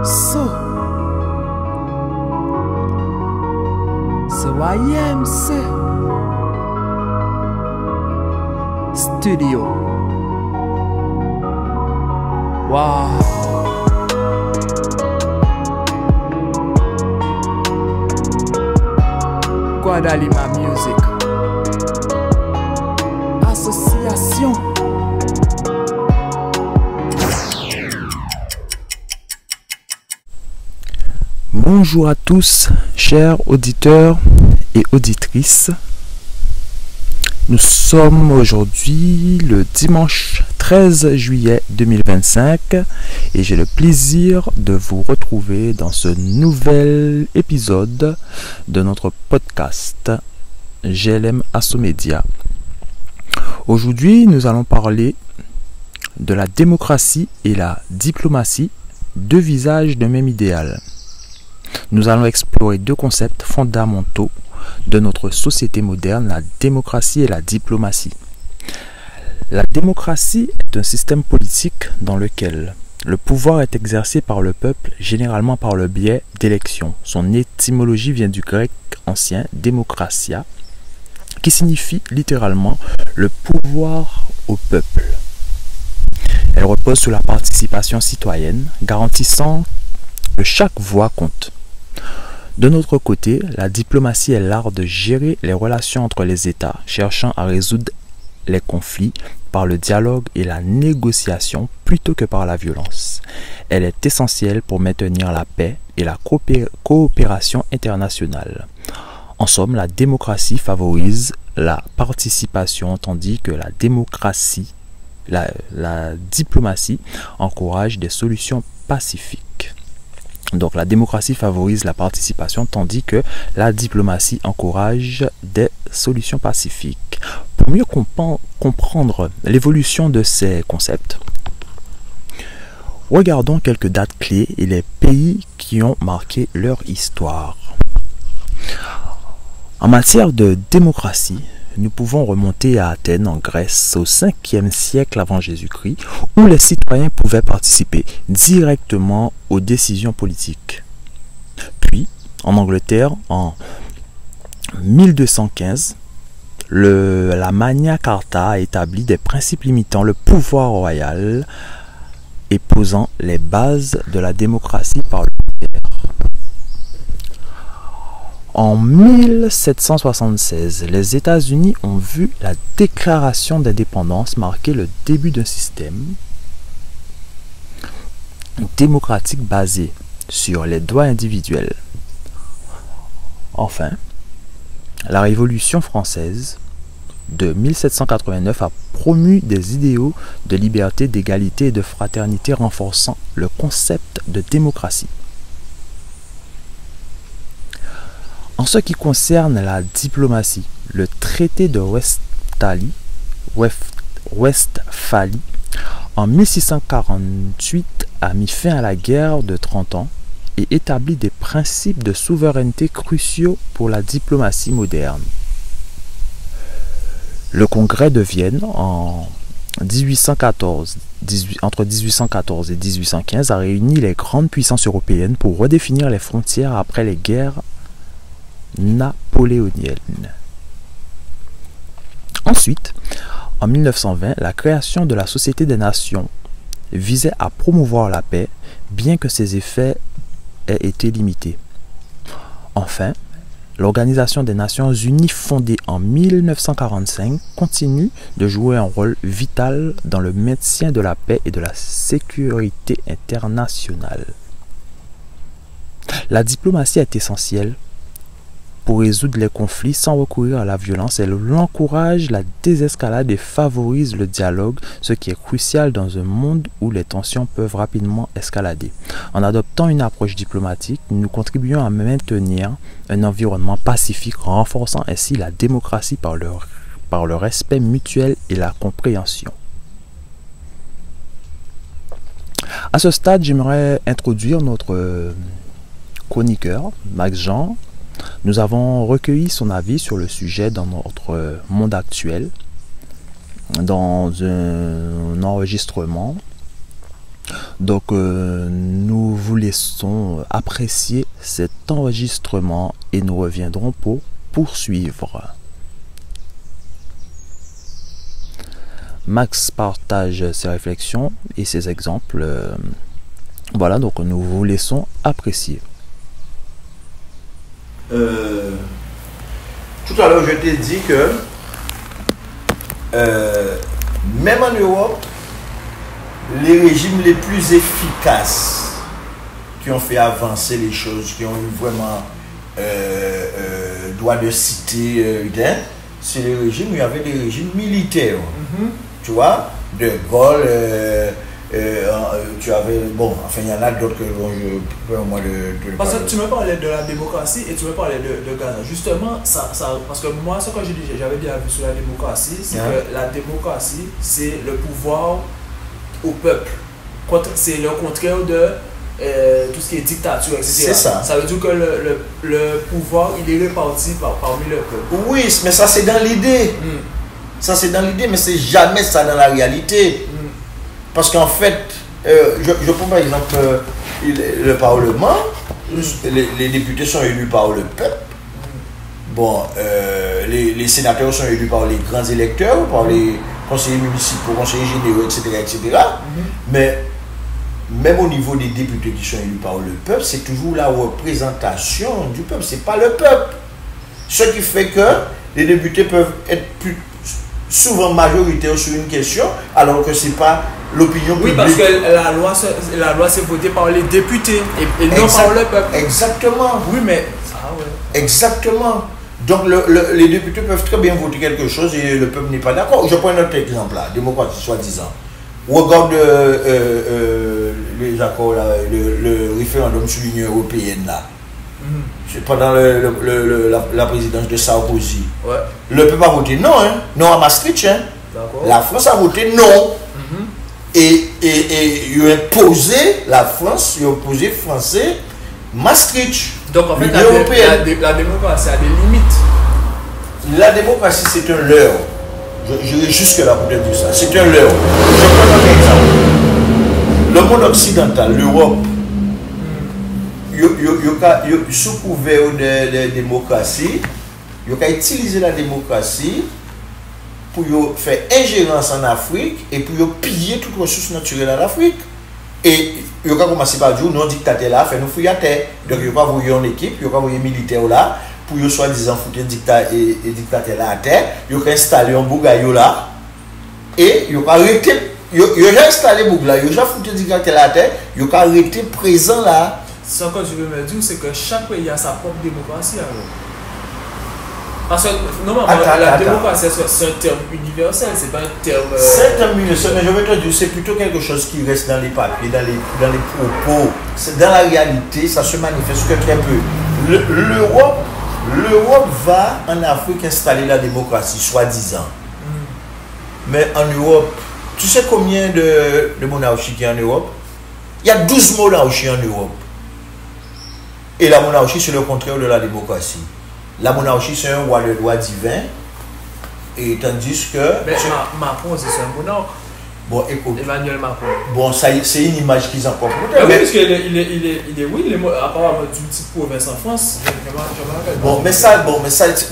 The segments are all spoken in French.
So, YMC Studio. Wow. Guadalima Music Association. Bonjour à tous, chers auditeurs et auditrices. Nous sommes aujourd'hui le dimanche 13 juillet 2025 et j'ai le plaisir de vous retrouver dans ce nouvel épisode de notre podcast GLM Assomédia. Aujourd'hui, nous allons parler de la démocratie et la diplomatie, deux visages d'un même idéal. Nous allons explorer deux concepts fondamentaux de notre société moderne, la démocratie et la diplomatie. La démocratie est un système politique dans lequel le pouvoir est exercé par le peuple, généralement par le biais d'élections. Son étymologie vient du grec ancien démocratia, qui signifie littéralement le pouvoir au peuple. Elle repose sur la participation citoyenne, garantissant que chaque voix compte. De notre côté, la diplomatie est l'art de gérer les relations entre les États, cherchant à résoudre les conflits par le dialogue et la négociation plutôt que par la violence. Elle est essentielle pour maintenir la paix et la coopération internationale. En somme, la démocratie favorise la participation, tandis que la diplomatie encourage des solutions pacifiques. Donc la démocratie favorise la participation tandis que la diplomatie encourage des solutions pacifiques. Pour mieux comprendre l'évolution de ces concepts, regardons quelques dates clés et les pays qui ont marqué leur histoire. En matière de démocratie, nous pouvons remonter à Athènes en Grèce au 5e siècle avant Jésus-Christ où les citoyens pouvaient participer directement aux décisions politiques. Puis, en Angleterre, en 1215, la Magna Carta a établi des principes limitant le pouvoir royal et posant les bases de la démocratie parlementaire. En 1776, les États-Unis ont vu la déclaration d'indépendance marquer le début d'un système démocratique basé sur les droits individuels. Enfin, la Révolution française de 1789 a promu des idéaux de liberté, d'égalité et de fraternité renforçant le concept de démocratie. En ce qui concerne la diplomatie, le traité de Westphalie en 1648 a mis fin à la guerre de 30 ans et établit des principes de souveraineté cruciaux pour la diplomatie moderne. Le Congrès de Vienne entre 1814 et 1815 a réuni les grandes puissances européennes pour redéfinir les frontières après les guerres napoléonienne. Ensuite, en 1920, la création de la Société des Nations visait à promouvoir la paix, bien que ses effets aient été limités. Enfin, l'Organisation des Nations Unies, fondée en 1945, continue de jouer un rôle vital dans le maintien de la paix et de la sécurité internationale. La diplomatie est essentielle pour résoudre les conflits sans recourir à la violence. Elle encourage la désescalade et favorise le dialogue, ce qui est crucial dans un monde où les tensions peuvent rapidement escalader. En adoptant une approche diplomatique, nous contribuons à maintenir un environnement pacifique, renforçant ainsi la démocratie par le respect mutuel et la compréhension. À ce stade, j'aimerais introduire notre chroniqueur, Max Jean. Nous avons recueilli son avis sur le sujet dans notre monde actuel, dans un enregistrement Donc nous vous laissons apprécier cet enregistrement et nous reviendrons pour poursuivre. Max partage ses réflexions et ses exemples. Voilà, donc nous vous laissons apprécier. Tout à l'heure, je t'ai dit que même en Europe, les régimes les plus efficaces qui ont fait avancer les choses, qui ont eu vraiment droit de citer, c'est les régimes où il y avait des régimes militaires. Tu vois, de Gaulle, tu avais, bon, enfin il y en a d'autres que bon, je peux au moins de parce que tu me parlais de la démocratie et tu me parlais de Gaza. Justement, parce que moi, ce que j'avais bien vu sur la démocratie, c'est que la démocratie, c'est le pouvoir au peuple. C'est le contraire de tout ce qui est dictature, etc. C'est ça. Ça veut dire que le pouvoir, il est réparti parmi le peuple. Oui, mais ça c'est dans l'idée. Ça c'est dans l'idée, mais c'est jamais ça dans la réalité. Parce qu'en fait, je prends par exemple le Parlement, les députés sont élus par le peuple. Bon, les sénateurs sont élus par les grands électeurs, par les conseillers municipaux, conseillers généraux, etc. etc. Mais même au niveau des députés qui sont élus par le peuple, c'est toujours la représentation du peuple, c'est pas le peuple. Ce qui fait que les députés peuvent être plus souvent majoritaires sur une question, alors que c'est pas l'opinion publique. Oui, parce que la loi c'est votée par les députés et non par le peuple. Exactement. Oui, mais... Exactement. Donc les députés peuvent très bien voter quelque chose et le peuple n'est pas d'accord. Je prends un autre exemple là, démocratie soi-disant. Regarde les accords, là, le référendum sur l'Union européenne là. C'est pendant la présidence de Sarkozy. Ouais. Le peuple a voté non, hein? Non à Maastricht. Hein? La France a voté non. Et il a imposé la France, il a opposé français Maastricht. Donc en fait, la démocratie a des limites. La démocratie, c'est un leurre. Je vais jusque là pour te dire ça. C'est un leurre. Je prends un exemple. Le monde occidental, l'Europe, sous couvert de démocratie, il a utilisé la démocratie pour faire ingérence en Afrique et pour piller toutes les ressources naturelles en Afrique. Et il a commencé par dire non dictateur là, fait nous fouiller à terre. Donc il a envoyé une équipe, il a envoyé un militaire là, pour soi-disant foutre dictateur là à terre. Il a installé un bougaillot là, et il a arrêté, il a installé bougaillot là, il a foutu dictateur là à terre, il a arrêté présent là. Ce que je veux me dire, c'est que chaque pays a sa propre démocratie alors. Parce que normalement, la démocratie, c'est un terme universel, c'est pas un terme... C'est un terme universel, mais je vais te dire, c'est plutôt quelque chose qui reste dans les papiers, dans les propos. Dans la réalité, ça se manifeste que très peu. L'Europe va en Afrique installer la démocratie, soi-disant. Mais en Europe, tu sais combien de monarchies qu'il y a en Europe? Il y a 12 monarchies en Europe. Et la monarchie, c'est le contraire de la démocratie. La monarchie, c'est un roi de droit divin. Et tandis que... Mais Macron, c'est un monarque. Bon, écoute. Emmanuel Macron. Bon, c'est une image qu'ils ont propre. Oui, parce qu'il est apparemment d'une petite province en France. Bon, mais ça,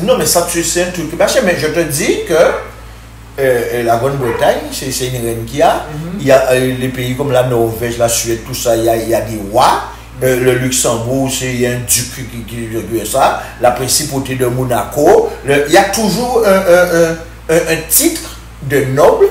non, mais ça, tu sais un truc. Mais je te dis que la Grande-Bretagne, c'est une reine qui a. Il y a les pays comme la Norvège, la Suède, tout ça, il y a des rois. Le Luxembourg, c'est un duc qui ça, la principauté de Monaco. Il y a toujours un titre de noble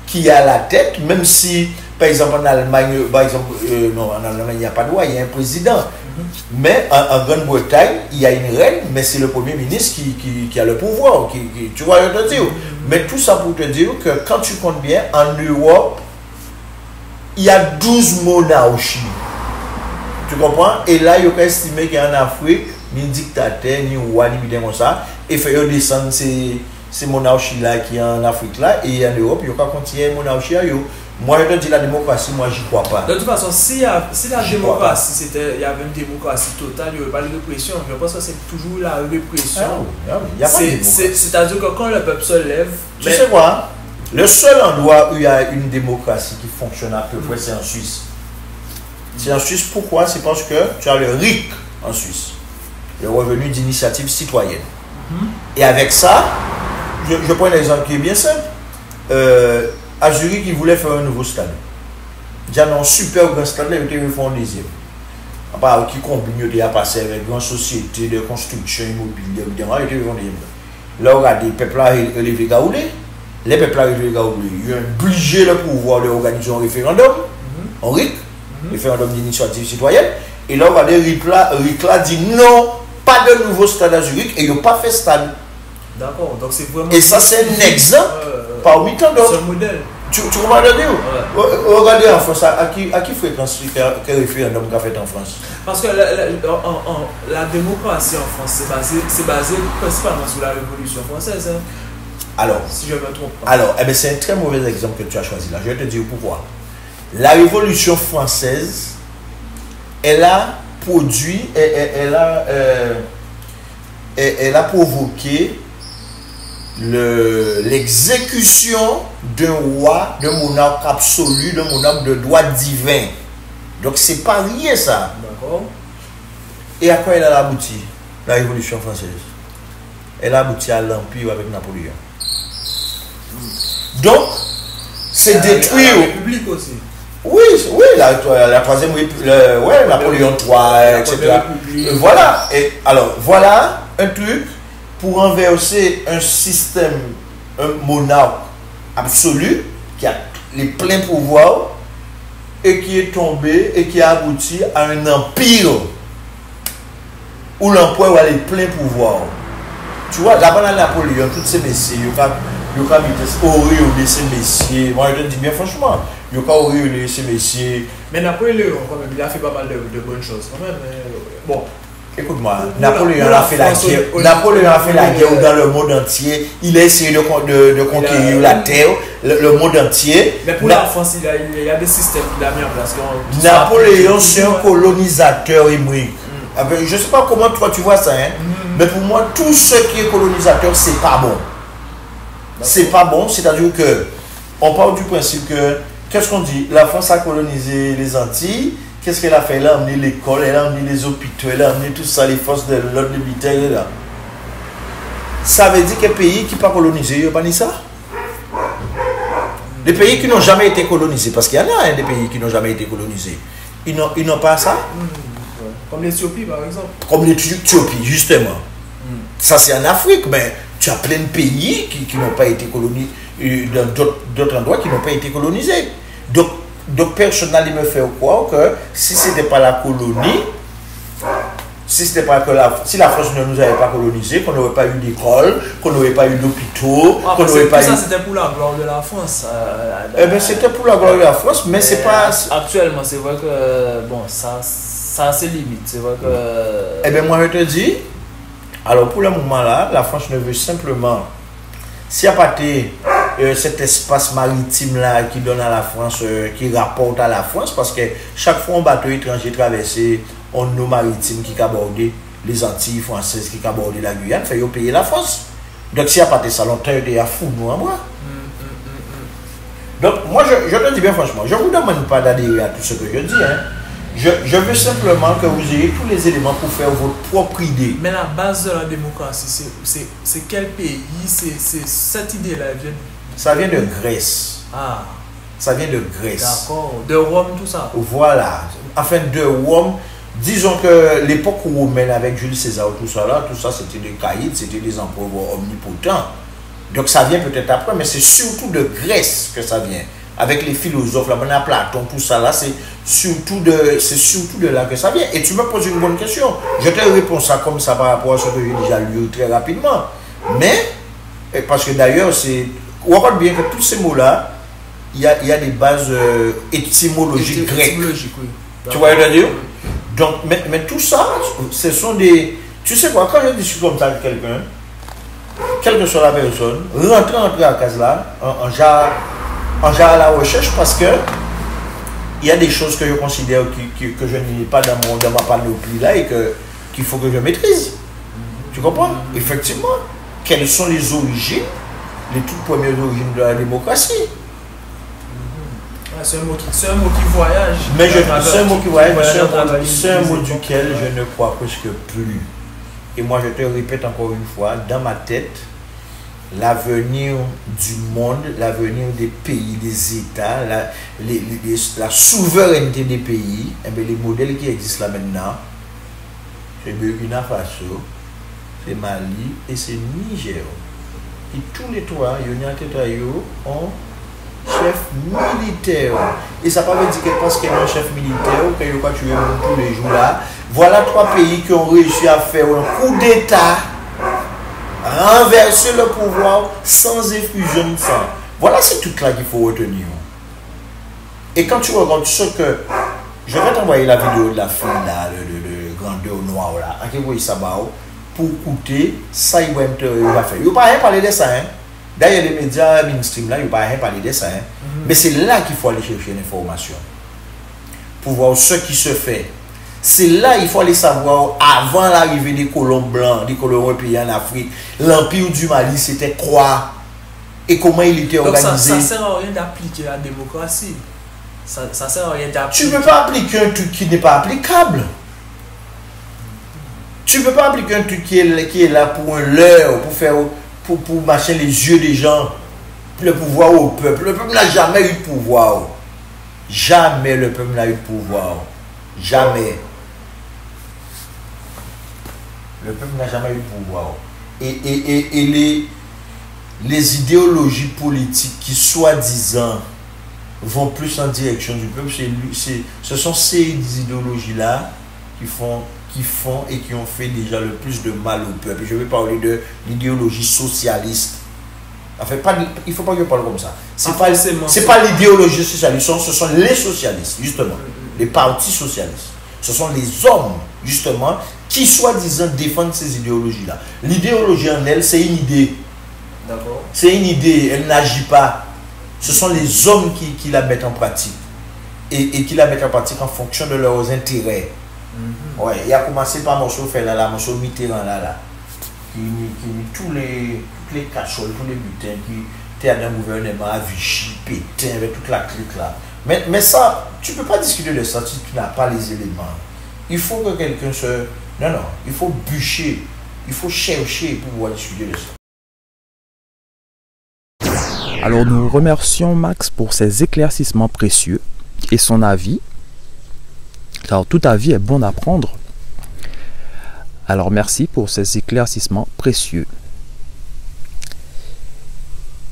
qui est à la tête, même si, par exemple, en Allemagne, non, en Allemagne, il n'y a pas de roi, il y a un président. Mais en Grande-Bretagne, il y a une reine, mais c'est le Premier ministre qui a le pouvoir. Tu vois, je te dire. Mais tout ça pour te dire que quand tu comptes bien, en Europe, il y a 12 monarchies. Tu comprends? Et là, il y a estimé qu'en Afrique, ni dictateur, ni roi, ni bien comme ça, et fait descendre ces monarchies-là qui sont en Afrique là, et en Europe, il y a continuer monarchie. Moi, je te dis la démocratie, moi, j'y crois pas. De toute façon, si la démocratie, il y avait une démocratie totale, il n'y aurait pas de répression. Je pense que c'est toujours la répression. C'est-à-dire que quand le peuple se lève... Tu sais quoi? Le seul endroit où il y a une démocratie qui fonctionne à peu près, c'est en Suisse. C'est en Suisse, pourquoi? C'est parce que tu as le RIC en Suisse, le revenu d'initiative citoyenne. Et avec ça, je prends un exemple qui est bien simple. À Zurich, ils voulaient faire un nouveau stade. Déjà, dans un super grand stade, là, ils font un deuxième. Qui combine, il a passé avec une société de construction immobilière, évidemment, ils font un deuxième. Là, on a des peuples à relever Gaoulé. Les peuples à relever Gaoulé, ils ont obligé le pouvoir d'organiser un référendum, un RIC, référendum d'initiative citoyenne. Et là, on va dire, RIC là dit non, pas de nouveau stade à Zurich, et ils n'ont pas fait stade. D'accord, donc c'est vraiment. Et ça, c'est un exemple parmi tant d'autres. C'est un modèle. Tu comprends le dire? Regardez en France, à qui fréquence quel référendum qu'a fait en France? Parce que la démocratie en France, c'est basé principalement sur la Révolution française. Hein? Alors, si je me trompe pas. Alors, c'est un très mauvais exemple que tu as choisi là. Je vais te dire pourquoi. La Révolution française, elle a produit, elle a provoqué l'exécution d'un roi, d'un monarque absolu, d'un monarque de droit divin. Donc c'est pas rien ça. D'accord. Et à quoi elle a abouti, la Révolution française? Elle a abouti à l'Empire avec Napoléon. Donc, c'est détruire. La République aussi. Oui, la troisième République, Napoléon III, etc. Voilà. Et alors, voilà un truc pour renverser un système, un monarque absolu qui a les pleins pouvoirs et qui est tombé et qui a abouti à un empire où l'empereur a les pleins pouvoirs. Tu vois, d'abord Napoléon, tous ces messieurs, il y a auréolé ces messieurs. Moi, je te dis bien franchement, il y a auréolé ces messieurs. Mais Napoléon, quand même, il a fait pas mal de bonnes choses. Quand même, bon. Écoute-moi, Napoléon a fait la guerre. Napoléon a fait la guerre dans le monde entier. Il a essayé de conquérir la terre, le monde entier. Mais pour la France, il y a des systèmes qu'il a mis en place. Napoléon, c'est un colonisateur héroïque. Je ne sais pas comment toi tu vois ça, hein? Mais pour moi, tout ce qui est colonisateur, c'est pas bon. C'est pas bon, c'est-à-dire que on parle du principe que, qu'est-ce qu'on dit? La France a colonisé les Antilles. Qu'est-ce qu'elle a fait? Elle a amené l'école, elle a amené les hôpitaux, elle a amené tout ça, les forces de l'ordre militaire. Là. Ça veut dire que les pays qui n'ont pas colonisé, ils n'ont pas dit ça? Les pays qui n'ont jamais été colonisés, parce qu'il y en a des pays qui n'ont jamais été colonisés, ils n'ont pas ça? Comme l'Éthiopie, par exemple. Comme l'Éthiopie, justement. Ça, c'est en Afrique, mais tu as plein de pays qui n'ont pas été colonisés, dans d'autres endroits qui n'ont pas été colonisés. Donc personnellement, il me fait croire que si ce n'était pas la colonie, si la France ne nous avait pas colonisé, qu'on n'aurait pas eu d'école, qu'on n'aurait pas eu d'hôpitaux, qu'on n'aurait pas eu... Ça, c'était pour la gloire de la France. C'était pour la gloire de la France, mais c'est pas... Actuellement, c'est vrai que, bon, ça a ses limites. C'est vrai que... moi, je te dis, alors pour le moment là, la France ne veut simplement... S'il n'y a pas cet espace maritime là qui donne à la France, qui rapporte à la France, parce que chaque fois un bateau étranger traversé, on a nos maritimes qui abordent les Antilles françaises, qui abordent la Guyane, fait payer la France. Donc s'il n'y a pas de ça, longtemps, il y a fou nous en moi. Donc moi je te dis bien franchement, je ne vous demande pas d'adhérer à tout ce que je dis. Hein. Je veux simplement que vous ayez tous les éléments pour faire votre propre idée. Mais la base de la démocratie, c'est quel pays? Cette idée-là vient... Ça vient de Grèce. Ah. Ça vient de Grèce. D'accord. De Rome, tout ça. Voilà. Enfin, de Rome. Disons que l'époque romaine avec Jules César, tout ça c'était des caïds, c'était des empereurs omnipotents. Donc ça vient peut-être après, mais c'est surtout de Grèce que ça vient. Avec les philosophes, là, Platon, tout ça là, c'est surtout de là que ça vient. Et tu me poses une bonne question. Je te réponds ça comme ça par rapport à ce que j'ai déjà lu très rapidement. Mais, parce que d'ailleurs, on regarde bien que tous ces mots-là, il y a des bases étymologiques grecques. Oui. Tu vois ce que je veux dire? Donc, mais tout ça, ce sont des... Tu sais quoi, quand je discute comme ça avec quelqu'un, quelle que soit la personne, rentrer à la case là, en genre à la recherche, parce que il y a des choses que je considère que je n'ai pas dans ma panoplie là et qu'il faut que je maîtrise. Tu comprends? Effectivement, quelles sont les origines, les toutes premières origines de la démocratie? C'est un mot qui voyage. Mais c'est un mot qui voyage, c'est un mot duquel je ne crois presque plus. Et moi, je te répète encore une fois, dans ma tête, l'avenir du monde, l'avenir des pays, des États, la souveraineté des pays, et bien, les modèles qui existent là maintenant, c'est Burkina Faso, c'est Mali et c'est Niger. Et tous les trois, ont chef militaire. Et ça ne veut pas dire que parce qu'il y a un chef militaire, qu'il n'y a pas tué tous les jours là. Voilà trois pays qui ont réussi à faire un coup d'État, renverser le pouvoir sans effusion de sang. Voilà, c'est tout là qu'il faut retenir. Et quand tu regardes ce que... Je vais t'envoyer la vidéo de la fille là, le grandeur noir là, à qui vous ça pour écouter ça, il va faire. Il ne va pas rien parler de ça. Hein? D'ailleurs, les médias mainstream là, il ne va pas rien parler de ça. Hein? Mais c'est là qu'il faut aller chercher l'information. Pour voir ce qui se fait. C'est là qu'il faut aller savoir, avant l'arrivée des colons blancs, des colons européens en Afrique, l'empire du Mali, c'était quoi? Et comment il était organisé? Donc ça ne sert à rien d'appliquer la démocratie. Ça sert à rien d'appliquer. Tu ne peux pas appliquer un truc qui n'est pas applicable. Tu ne peux pas appliquer un truc qui est là pour un leurre, pour marcher les yeux des gens, le pouvoir au peuple. Le peuple n'a jamais eu de pouvoir. Jamais le peuple n'a eu de pouvoir. Jamais. Le peuple n'a jamais eu de pouvoir. Et les idéologies politiques qui, soi-disant, vont plus en direction du peuple, ce sont ces idéologies-là qui font et qui ont fait déjà le plus de mal au peuple. Je vais parler de l'idéologie socialiste. Enfin, il ne faut pas que je parle comme ça. Ce n'est pas l'idéologie socialiste, ce sont les socialistes, justement. Les partis socialistes. Ce sont les hommes, justement, qui, soi-disant, défendent ces idéologies-là. L'idéologie en elle, c'est une idée. D'accord. C'est une idée, elle n'agit pas. Ce sont les hommes qui la mettent en pratique. Et qui la mettent en pratique en fonction de leurs intérêts. Ouais, il a commencé par Monsieur Fella, Monsieur Mitterrand là, qui toutes les cacholes, tous les butins qui étaient dans le gouvernement à Vichy, Pétain, avec toute la clique là. Mais ça, tu ne peux pas discuter de ça si tu n'as pas les éléments. Il faut que quelqu'un se... Non, il faut bûcher, il faut chercher pour pouvoir discuter de ça. Alors nous remercions Max pour ses éclaircissements précieux et son avis. Car tout avis est bon à prendre. Alors merci pour ces éclaircissements précieux.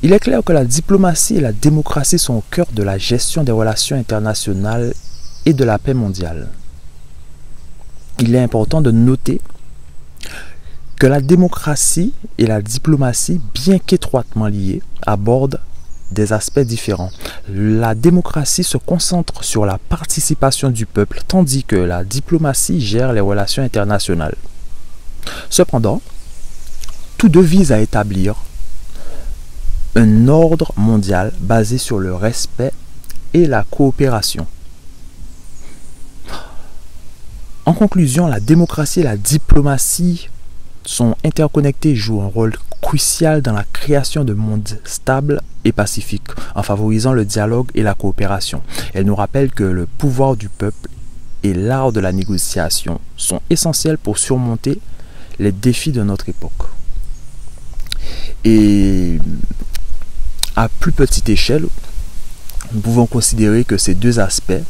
Il est clair que la diplomatie et la démocratie sont au cœur de la gestion des relations internationales et de la paix mondiale. Il est important de noter que la démocratie et la diplomatie, bien qu'étroitement liées, abordent des aspects différents. La démocratie se concentre sur la participation du peuple, tandis que la diplomatie gère les relations internationales. Cependant, tous deux visent à établir un ordre mondial basé sur le respect et la coopération. En conclusion, la démocratie et la diplomatie sont interconnectées et jouent un rôle crucial dans la création de mondes stables et pacifiques, en favorisant le dialogue et la coopération. Elle nous rappelle que le pouvoir du peuple et l'art de la négociation sont essentiels pour surmonter les défis de notre époque. Et à plus petite échelle, nous pouvons considérer que ces deux aspects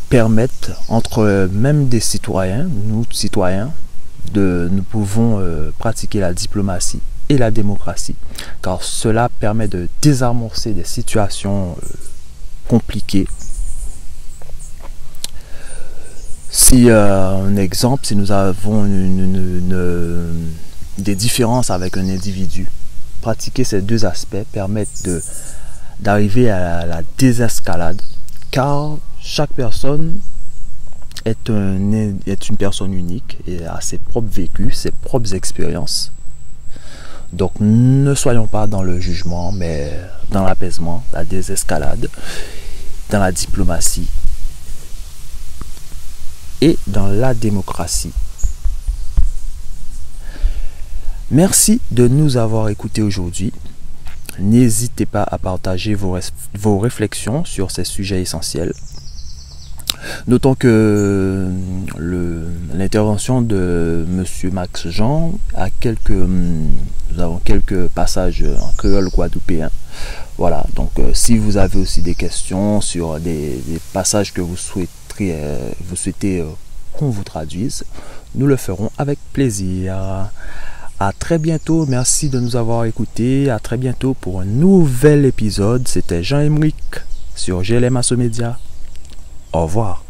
permettent, entre même des citoyens, nous citoyens, nous pouvons pratiquer la diplomatie et la démocratie, car cela permet de désamorcer des situations compliquées. Si un exemple, si nous avons des différences avec un individu, pratiquer ces deux aspects permettent d'arriver à la désescalade, car chaque personne est une personne unique et a ses propres vécus, ses propres expériences. Donc ne soyons pas dans le jugement, mais dans l'apaisement, la désescalade, dans la diplomatie et dans la démocratie. Merci de nous avoir écoutés aujourd'hui. N'hésitez pas à partager vos réflexions sur ces sujets essentiels. Notons que l'intervention de Monsieur Max Jean a nous avons quelques passages en créole guadeloupéen. Voilà, donc si vous avez aussi des questions sur des passages que vous souhaitez qu'on vous traduise, nous le ferons avec plaisir. À très bientôt, merci de nous avoir écoutés. À très bientôt pour un nouvel épisode. C'était Jean-Émeric sur GLM Asso Média. Au revoir.